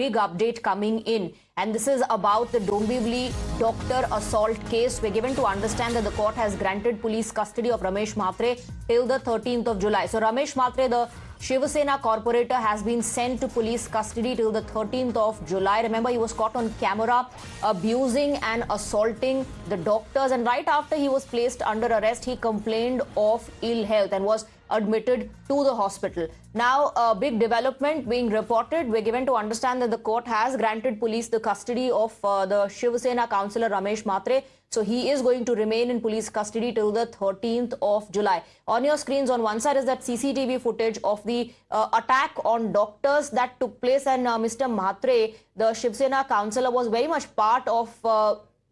big update coming in, and this is about the Dombivli doctor assault case. We're given to understand that the court has granted police custody of Ramesh Mhatre till the 13th of July. So Ramesh Mhatre, the Shiva Sena corporator, has been sent to police custody till the 13th of July. Remember, he was caught on camera abusing and assaulting the doctors, and right after he was placed under arrest, he complained of ill health and was admitted to the hospital. Now, a big development being reported. We're given to understand that the court has granted police the custody of the Shiva Sena councillor Ramesh Mhatre. So he is going to remain in police custody till the 13th of July. On your screens, on one side is that CCTV footage of the attack on doctors that took place, and Mr. Mhatre, the Shiv Sena councillor, was very much part of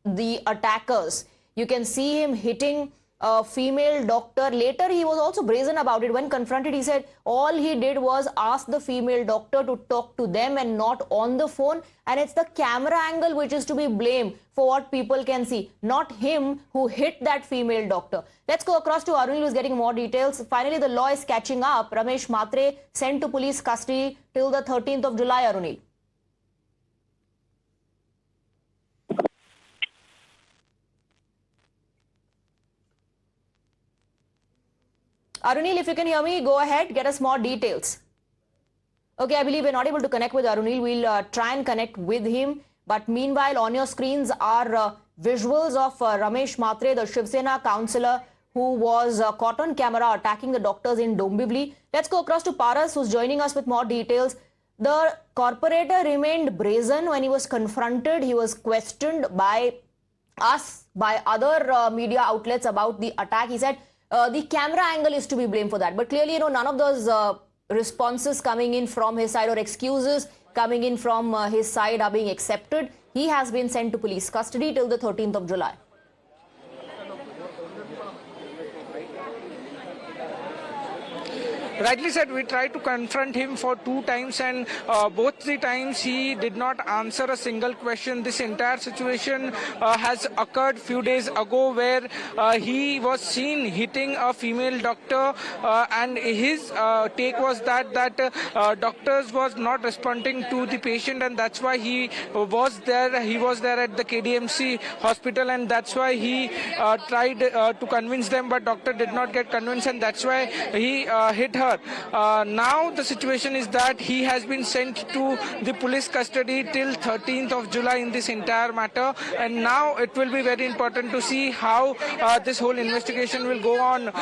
the attackers. You can see him hitting a female doctor. Later, he was also brazen about it. When confronted, he said all he did was ask the female doctor to talk to them and not on the phone. And it's the camera angle which is to be blamed for what people can see, not him who hit that female doctor. Let's go across to Arunil, who's getting more details. Finally, the law is catching up. Ramesh Mhatre sent to police custody till the 13th of July, Arunil. Arunil, if you can hear me, go ahead, get us more details. Okay, I believe we're not able to connect with Arunil. We'll try and connect with him. But meanwhile, on your screens are visuals of Ramesh Mhatre, the Shiv Sena councillor who was caught on camera attacking the doctors in Dombivli. Let's go across to Paras, who's joining us with more details. The corporator remained brazen when he was confronted. He was questioned by us, by other media outlets about the attack. He said the camera angle is to be blamed for that. But clearly, none of those responses coming in from his side or excuses coming in from his side are being accepted. He has been sent to police custody till the 13th of July. Rightly said, we tried to confront him for 2 times, and both the times he did not answer a single question. This entire situation has occurred few days ago, where he was seen hitting a female doctor, and his take was that doctors was not responding to the patient, and that's why he was there. He was there at the KDMC hospital, and that's why he tried to convince them, but doctor did not get convinced, and that's why he hit her. Now the situation is that he has been sent to the police custody till 13th of July in this entire matter, and now it will be very important to see how this whole investigation will go on.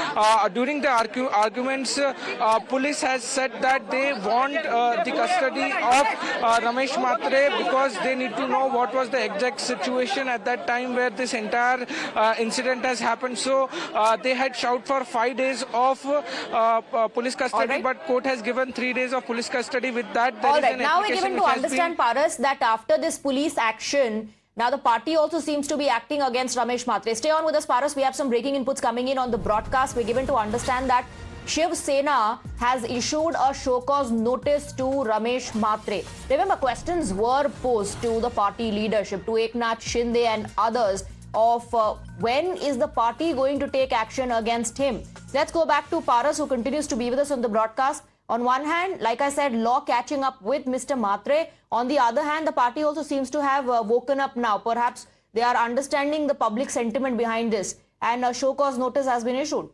During the arguments, police has said that they want the custody of Ramesh Mhatre because they need to know what was the exact situation at that time where this entire incident has happened. So they had shouted for 5 days of police custody, but court has given 3 days of police custody. With that, there is an now we're given to understand, Paras, that after this police action, now the party also seems to be acting against Ramesh Mhatre. Stay on with us, Paras. We have some breaking inputs coming in on the broadcast. We're given to understand that Shiv Sena has issued a show cause notice to Ramesh Mhatre. Remember, questions were posed to the party leadership, to Eknath Shinde and others, of when is the party going to take action against him. Let's go back to Paras, who continues to be with us on the broadcast. On one hand, like I said, law catching up with Mr. Mhatre. On the other hand, the party also seems to have woken up now. Perhaps they are understanding the public sentiment behind this, and a show cause notice has been issued.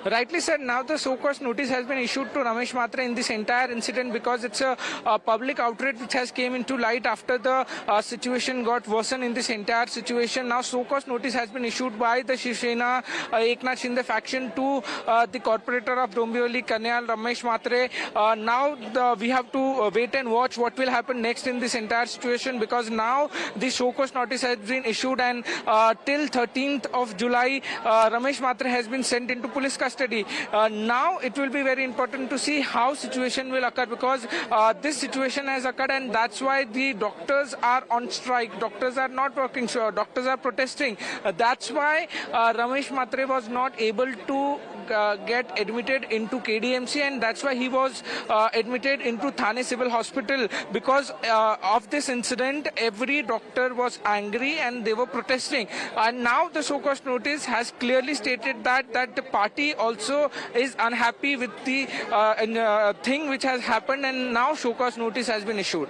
Rightly said, now the so-called notice has been issued to Ramesh Mhatre in this entire incident because it's a public outrage which has came into light after the situation got worsened in this entire situation. Now so-called notice has been issued by the Shiv Sena Eknath Shinde faction to the corporator of Dombivli, Kanyal, Ramesh Mhatre. Now we have to wait and watch what will happen next in this entire situation, because now the so-called notice has been issued, and till 13th of July, Ramesh Mhatre has been sent into police custody. Now it will be very important to see how situation will occur, because this situation has occurred, and that's why the doctors are on strike. Doctors are not working, so doctors are protesting. That's why Ramesh Mhatre was not able to get admitted into KDMC, and that's why he was admitted into Thane Civil Hospital. Because of this incident, every doctor was angry and they were protesting. And now the show cause notice has clearly stated that the party also is unhappy with the thing which has happened, and now show cause notice has been issued.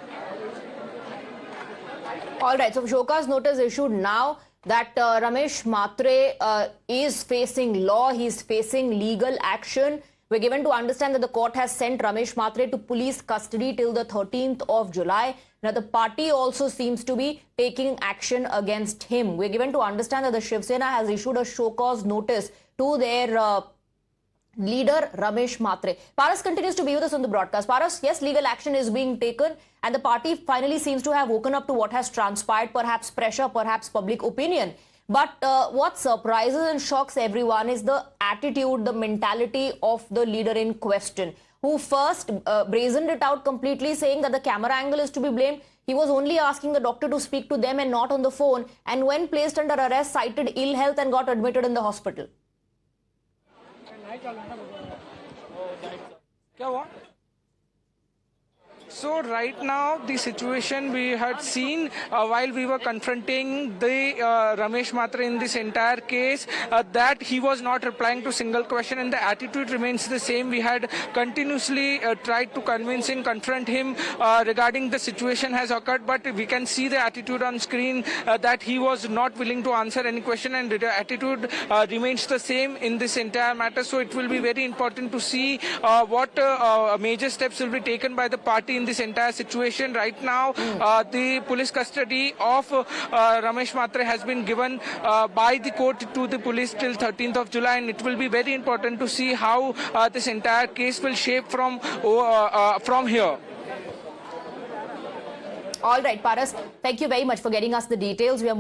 All right, so show cause notice issued now that Ramesh Mhatre is facing law, he's facing legal action. We're given to understand that the court has sent Ramesh Mhatre to police custody till the 13th of July. Now, the party also seems to be taking action against him. We're given to understand that the Shiv Sena has issued a show cause notice to their leader Ramesh Mhatre. Paras continues to be with us on the broadcast. Paras, yes, legal action is being taken and the party finally seems to have woken up to what has transpired, perhaps pressure, perhaps public opinion. But what surprises and shocks everyone is the attitude, the mentality of the leader in question, who first brazened it out completely, saying that the camera angle is to be blamed. He was only asking the doctor to speak to them and not on the phone, and when placed under arrest, cited ill health and got admitted in the hospital. So right now the situation we had seen while we were confronting the Ramesh Mhatre in this entire case, that he was not replying to single question and the attitude remains the same. We had continuously tried to confront him regarding the situation has occurred, but we can see the attitude on screen that he was not willing to answer any question, and the attitude remains the same in this entire matter. So it will be very important to see what major steps will be taken by the party in this entire situation. Right now, the police custody of Ramesh Mhatre has been given by the court to the police till 13th of July, and it will be very important to see how this entire case will shape from here. All right, Paras, thank you very much for getting us the details. We are